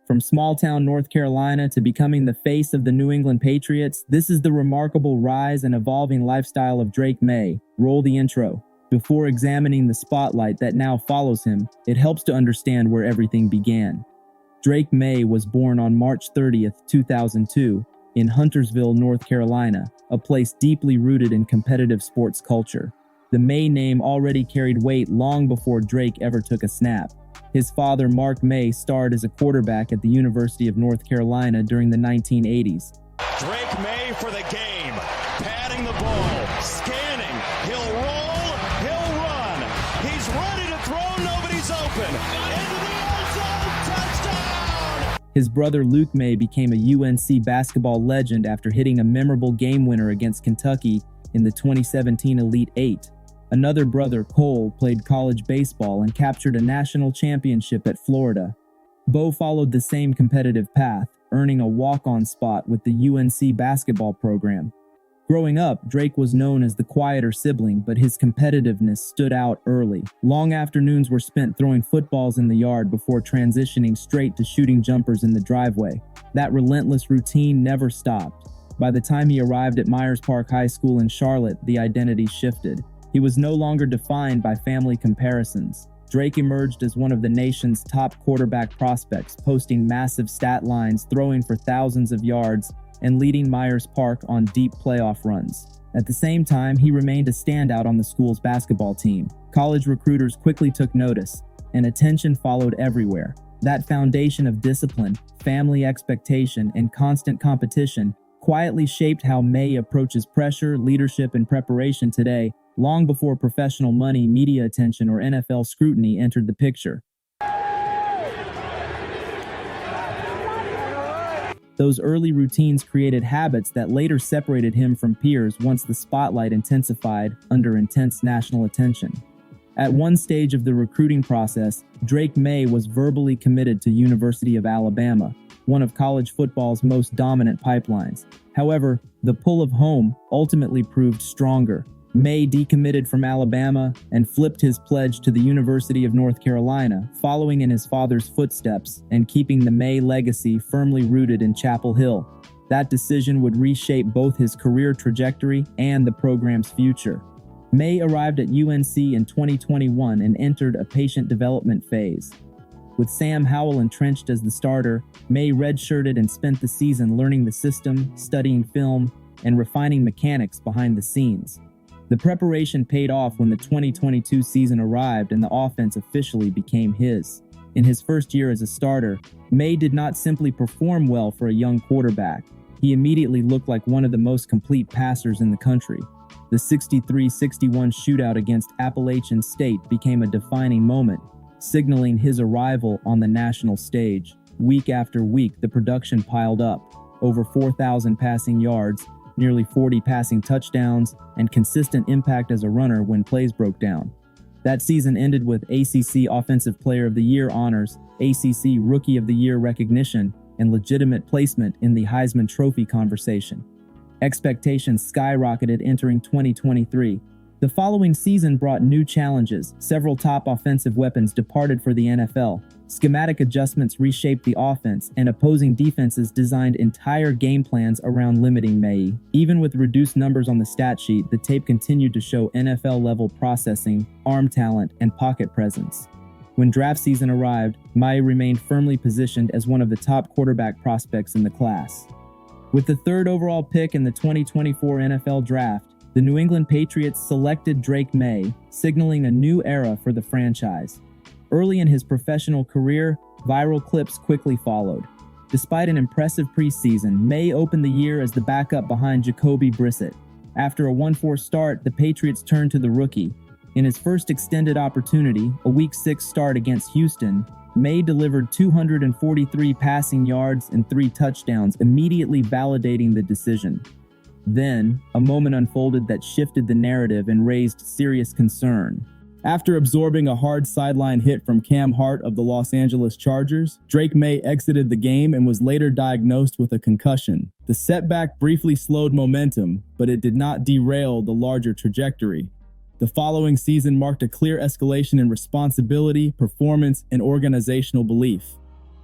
From small-town North Carolina to becoming the face of the New England Patriots, this is the remarkable rise and evolving lifestyle of Drake Maye. Roll the intro. Before examining the spotlight that now follows him, it helps to understand where everything began. Drake Maye was born on March 30th, 2002, in Huntersville, North Carolina, a place deeply rooted in competitive sports culture. The Maye name already carried weight long before Drake ever took a snap. His father, Mark Maye, starred as a quarterback at the University of North Carolina during the 1980s. Drake Maye for the game, patting the ball, scanning, he'll roll, he'll run, he's ready to throw, nobody's open, into the end zone, touchdown! His brother Luke Maye became a UNC basketball legend after hitting a memorable game winner against Kentucky in the 2017 Elite Eight. Another brother, Cole, played college baseball and captured a national championship at Florida. Bo followed the same competitive path, earning a walk-on spot with the UNC basketball program. Growing up, Drake was known as the quieter sibling, but his competitiveness stood out early. Long afternoons were spent throwing footballs in the yard before transitioning straight to shooting jumpers in the driveway. That relentless routine never stopped. By the time he arrived at Myers Park High School in Charlotte, the identity shifted. He was no longer defined by family comparisons. Drake emerged as one of the nation's top quarterback prospects, posting massive stat lines, throwing for thousands of yards, and leading Myers Park on deep playoff runs. At the same time, he remained a standout on the school's basketball team. College recruiters quickly took notice, and attention followed everywhere. That foundation of discipline, family expectation, and constant competition quietly shaped how Maye approaches pressure, leadership, and preparation today, long before professional money, media attention, or NFL scrutiny entered the picture. Those early routines created habits that later separated him from peers once the spotlight intensified under intense national attention. At one stage of the recruiting process, Drake Maye was verbally committed to University of Alabama, one of college football's most dominant pipelines. However, the pull of home ultimately proved stronger. Maye decommitted from Alabama and flipped his pledge to the University of North Carolina, following in his father's footsteps and keeping the Maye legacy firmly rooted in Chapel Hill. That decision would reshape both his career trajectory and the program's future. Maye arrived at UNC in 2021 and entered a patient development phase. With Sam Howell entrenched as the starter, Maye redshirted and spent the season learning the system, studying film, and refining mechanics behind the scenes. The preparation paid off when the 2022 season arrived and the offense officially became his. In his first year as a starter, Maye did not simply perform well for a young quarterback. He immediately looked like one of the most complete passers in the country. The 63-61 shootout against Appalachian State became a defining moment, signaling his arrival on the national stage. Week after week, the production piled up. Over 4,000 passing yards, nearly 40 passing touchdowns, and consistent impact as a runner when plays broke down. That season ended with ACC Offensive Player of the Year honors, ACC Rookie of the Year recognition, and legitimate placement in the Heisman Trophy conversation. Expectations skyrocketed entering 2023. The following season brought new challenges. Several top offensive weapons departed for the NFL. Schematic adjustments reshaped the offense, and opposing defenses designed entire game plans around limiting Maye. Even with reduced numbers on the stat sheet, the tape continued to show NFL-level processing, arm talent, and pocket presence. When draft season arrived, Maye remained firmly positioned as one of the top quarterback prospects in the class. With the third overall pick in the 2024 NFL Draft, the New England Patriots selected Drake Maye, signaling a new era for the franchise. Early in his professional career, viral clips quickly followed. Despite an impressive preseason, Maye opened the year as the backup behind Jacoby Brissett. After a 1-4 start, the Patriots turned to the rookie. In his first extended opportunity, a Week 6 start against Houston, Maye delivered 243 passing yards and 3 touchdowns, immediately validating the decision. Then, a moment unfolded that shifted the narrative and raised serious concern. After absorbing a hard sideline hit from Cam Hart of the Los Angeles Chargers, Drake Maye exited the game and was later diagnosed with a concussion. The setback briefly slowed momentum, but it did not derail the larger trajectory. The following season marked a clear escalation in responsibility, performance, and organizational belief.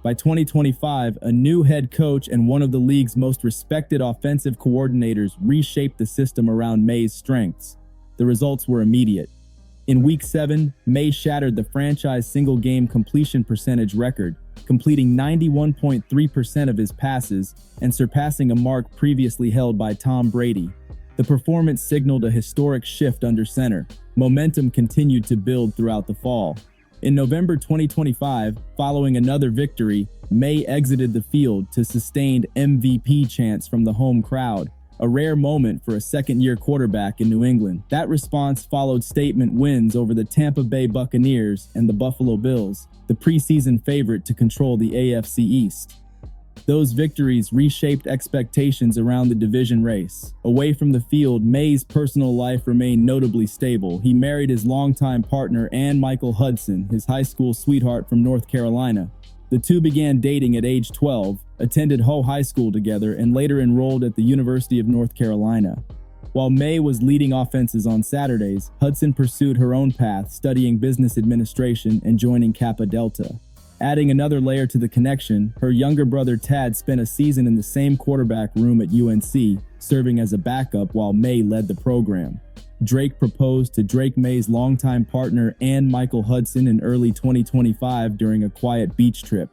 By 2025, a new head coach and one of the league's most respected offensive coordinators reshaped the system around Maye's strengths. The results were immediate. In Week 7, Maye shattered the franchise single-game completion percentage record, completing 91.3% of his passes and surpassing a mark previously held by Tom Brady. The performance signaled a historic shift under center. Momentum continued to build throughout the fall. In November 2025, following another victory, Maye exited the field to sustained MVP chants from the home crowd, a rare moment for a second-year quarterback in New England. That response followed statement wins over the Tampa Bay Buccaneers and the Buffalo Bills, the preseason favorite to control the AFC East. Those victories reshaped expectations around the division race. Away from the field, Maye's personal life remained notably stable. He married his longtime partner, Ann Michael Hudson, his high school sweetheart from North Carolina. The two began dating at age 12, attended Hoe High School together, and later enrolled at the University of North Carolina. While Maye was leading offenses on Saturdays, Hudson pursued her own path, studying business administration and joining Kappa Delta. Adding another layer to the connection, her younger brother Tad spent a season in the same quarterback room at UNC, serving as a backup while Maye led the program. Drake proposed to Drake Maye's longtime partner Ann Michael Hudson in early 2025 during a quiet beach trip.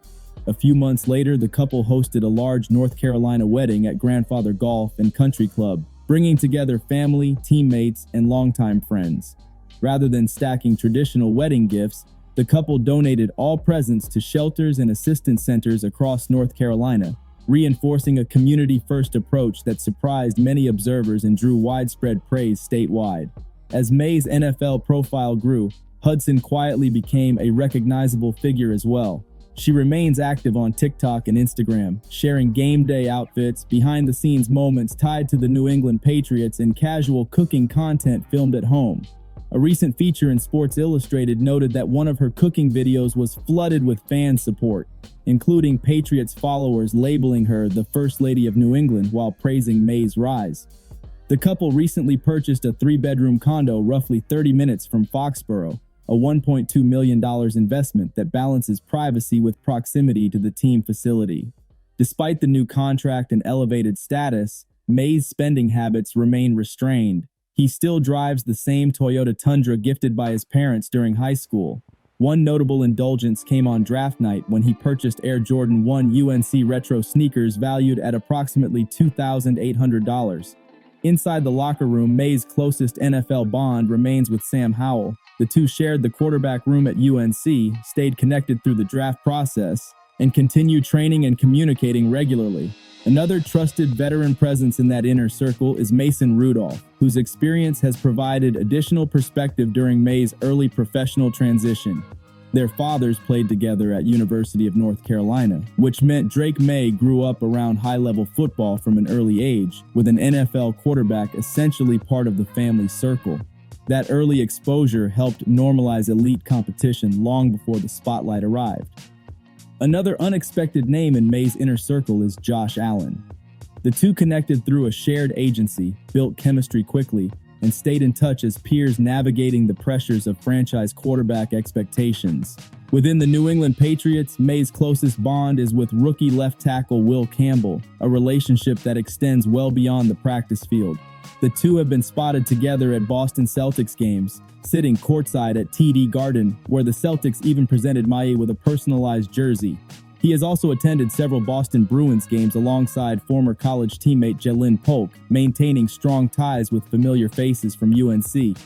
A few months later, the couple hosted a large North Carolina wedding at Grandfather Golf and Country Club, bringing together family, teammates, and longtime friends. Rather than stacking traditional wedding gifts, the couple donated all presents to shelters and assistance centers across North Carolina, reinforcing a community-first approach that surprised many observers and drew widespread praise statewide. As Maye's NFL profile grew, Hudson quietly became a recognizable figure as well. She remains active on TikTok and Instagram, sharing game day outfits, behind-the-scenes moments tied to the New England Patriots, and casual cooking content filmed at home. A recent feature in Sports Illustrated noted that one of her cooking videos was flooded with fan support, including Patriots followers labeling her the First Lady of New England while praising Maye's rise. The couple recently purchased a 3-bedroom condo roughly 30 minutes from Foxborough, a $1.2 million investment that balances privacy with proximity to the team facility. Despite the new contract and elevated status, Maye's spending habits remain restrained. He still drives the same Toyota Tundra gifted by his parents during high school. One notable indulgence came on draft night when he purchased Air Jordan 1 UNC retro sneakers valued at approximately $2,800. Inside the locker room, Maye's closest NFL bond remains with Sam Howell. The two shared the quarterback room at UNC, stayed connected through the draft process, and continued training and communicating regularly. Another trusted veteran presence in that inner circle is Mason Rudolph, whose experience has provided additional perspective during Maye's early professional transition. Their fathers played together at University of North Carolina, which meant Drake Maye grew up around high-level football from an early age, with an NFL quarterback essentially part of the family circle. That early exposure helped normalize elite competition long before the spotlight arrived. Another unexpected name in Maye's inner circle is Josh Allen. The two connected through a shared agency, built chemistry quickly, and stayed in touch as peers navigating the pressures of franchise quarterback expectations. Within the New England Patriots, Maye's closest bond is with rookie left tackle Will Campbell, a relationship that extends well beyond the practice field. The two have been spotted together at Boston Celtics games, sitting courtside at TD Garden, where the Celtics even presented Maye with a personalized jersey. He has also attended several Boston Bruins games alongside former college teammate Jalen Polk, maintaining strong ties with familiar faces from UNC.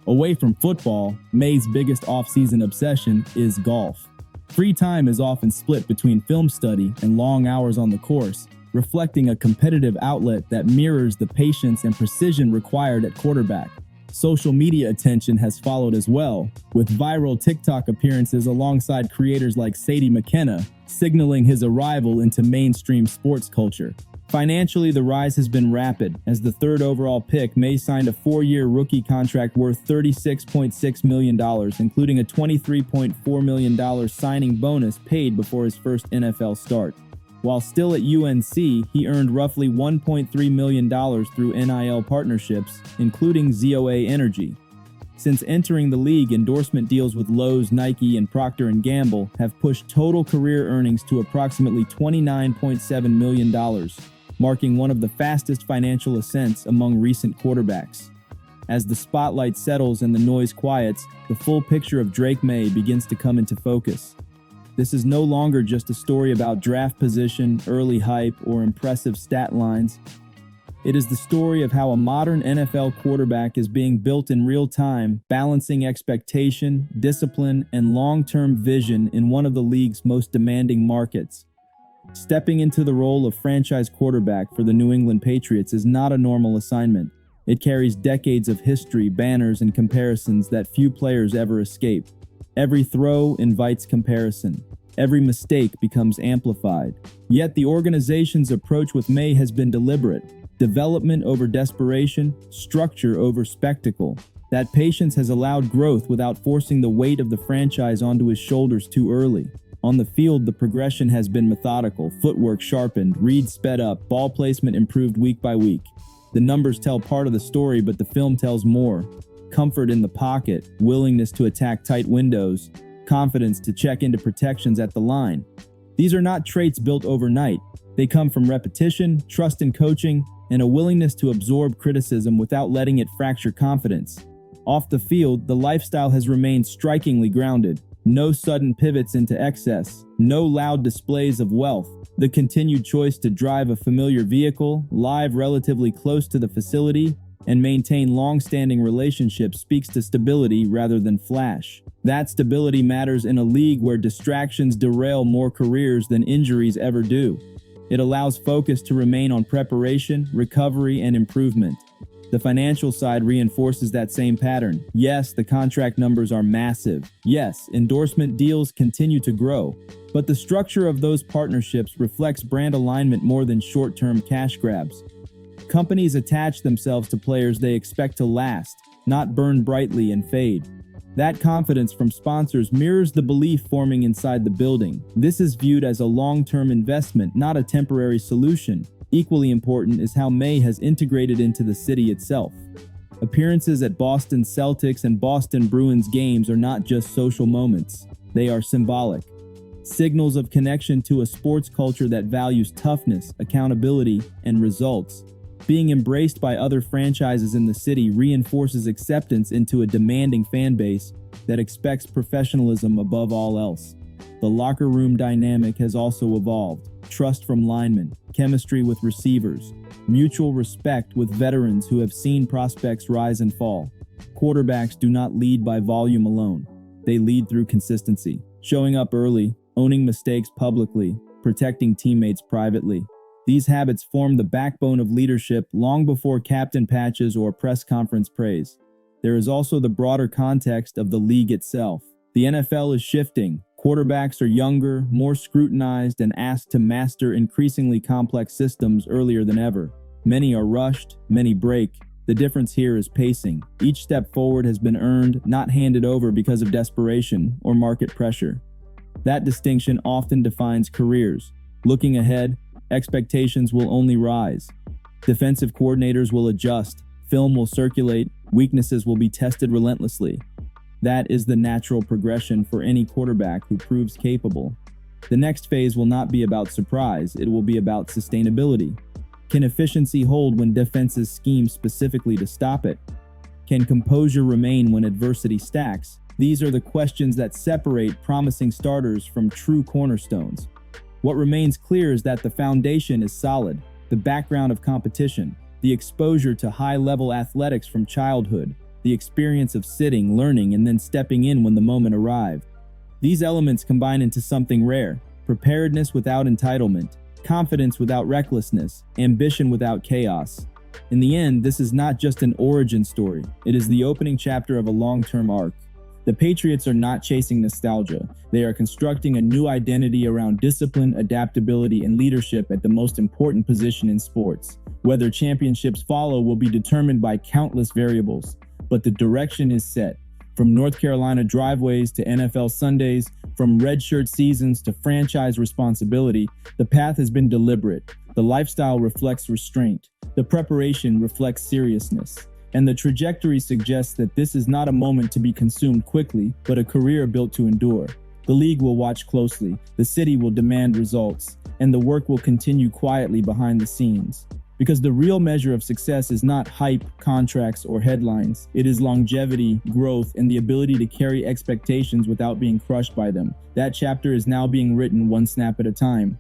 Away from football, Maye's biggest off-season obsession is golf. Free time is often split between film study and long hours on the course, reflecting a competitive outlet that mirrors the patience and precision required at quarterback. Social media attention has followed as well, with viral TikTok appearances alongside creators like Sadie McKenna, signaling his arrival into mainstream sports culture. Financially, the rise has been rapid. As the third overall pick, Maye signed a 4-year rookie contract worth $36.6 million, including a $23.4 million signing bonus paid before his first NFL start. While still at UNC, he earned roughly $1.3 million through NIL partnerships, including ZOA Energy. Since entering the league, endorsement deals with Lowe's, Nike, and Procter & Gamble have pushed total career earnings to approximately $29.7 million, marking one of the fastest financial ascents among recent quarterbacks. As the spotlight settles and the noise quiets, the full picture of Drake Maye begins to come into focus. This is no longer just a story about draft position, early hype, or impressive stat lines. It is the story of how a modern NFL quarterback is being built in real time, balancing expectation, discipline, and long-term vision in one of the league's most demanding markets. Stepping into the role of franchise quarterback for the New England Patriots is not a normal assignment. It carries decades of history, banners, and comparisons that few players ever escape. Every throw invites comparison. Every mistake becomes amplified. Yet the organization's approach with Maye has been deliberate. Development over desperation, structure over spectacle. That patience has allowed growth without forcing the weight of the franchise onto his shoulders too early. On the field, the progression has been methodical, footwork sharpened, reads sped up, ball placement improved week by week. The numbers tell part of the story, but the film tells more. Comfort in the pocket, willingness to attack tight windows, confidence to check into protections at the line. These are not traits built overnight. They come from repetition, trust in coaching, and a willingness to absorb criticism without letting it fracture confidence. Off the field, the lifestyle has remained strikingly grounded. No sudden pivots into excess, no loud displays of wealth. The continued choice to drive a familiar vehicle, live relatively close to the facility, and maintain long-standing relationships speaks to stability rather than flash. That stability matters in a league where distractions derail more careers than injuries ever do. It allows focus to remain on preparation, recovery, and improvement. The financial side reinforces that same pattern. Yes, the contract numbers are massive. Yes, endorsement deals continue to grow. But the structure of those partnerships reflects brand alignment more than short-term cash grabs. Companies attach themselves to players they expect to last, not burn brightly and fade. That confidence from sponsors mirrors the belief forming inside the building. This is viewed as a long-term investment, not a temporary solution. Equally important is how Maye has integrated into the city itself. Appearances at Boston Celtics and Boston Bruins games are not just social moments. They are symbolic. Signals of connection to a sports culture that values toughness, accountability, and results. Being embraced by other franchises in the city reinforces acceptance into a demanding fan base that expects professionalism above all else. The locker room dynamic has also evolved. Trust from linemen, chemistry with receivers, mutual respect with veterans who have seen prospects rise and fall. Quarterbacks do not lead by volume alone. They lead through consistency, showing up early, owning mistakes publicly, protecting teammates privately. These habits form the backbone of leadership long before captain patches or press conference praise. There is also the broader context of the league itself. The NFL is shifting. Quarterbacks are younger, more scrutinized, and asked to master increasingly complex systems earlier than ever. Many are rushed, many break. The difference here is pacing. Each step forward has been earned, not handed over because of desperation or market pressure. That distinction often defines careers. Looking ahead, expectations will only rise. Defensive coordinators will adjust, film will circulate, weaknesses will be tested relentlessly. That is the natural progression for any quarterback who proves capable. The next phase will not be about surprise, it will be about sustainability. Can efficiency hold when defenses scheme specifically to stop it? Can composure remain when adversity stacks? These are the questions that separate promising starters from true cornerstones. What remains clear is that the foundation is solid, the background of competition, the exposure to high-level athletics from childhood, the experience of sitting, learning, and then stepping in when the moment arrived. These elements combine into something rare: preparedness without entitlement, confidence without recklessness, ambition without chaos. In the end, this is not just an origin story, it is the opening chapter of a long-term arc. The Patriots are not chasing nostalgia. They are constructing a new identity around discipline, adaptability, and leadership at the most important position in sports. Whether championships follow will be determined by countless variables, but the direction is set. From North Carolina driveways to NFL Sundays, from redshirt seasons to franchise responsibility, the path has been deliberate. The lifestyle reflects restraint. The preparation reflects seriousness. And the trajectory suggests that this is not a moment to be consumed quickly, but a career built to endure. The league will watch closely, the city will demand results, and the work will continue quietly behind the scenes. Because the real measure of success is not hype, contracts, or headlines. It is longevity, growth, and the ability to carry expectations without being crushed by them. That chapter is now being written one snap at a time.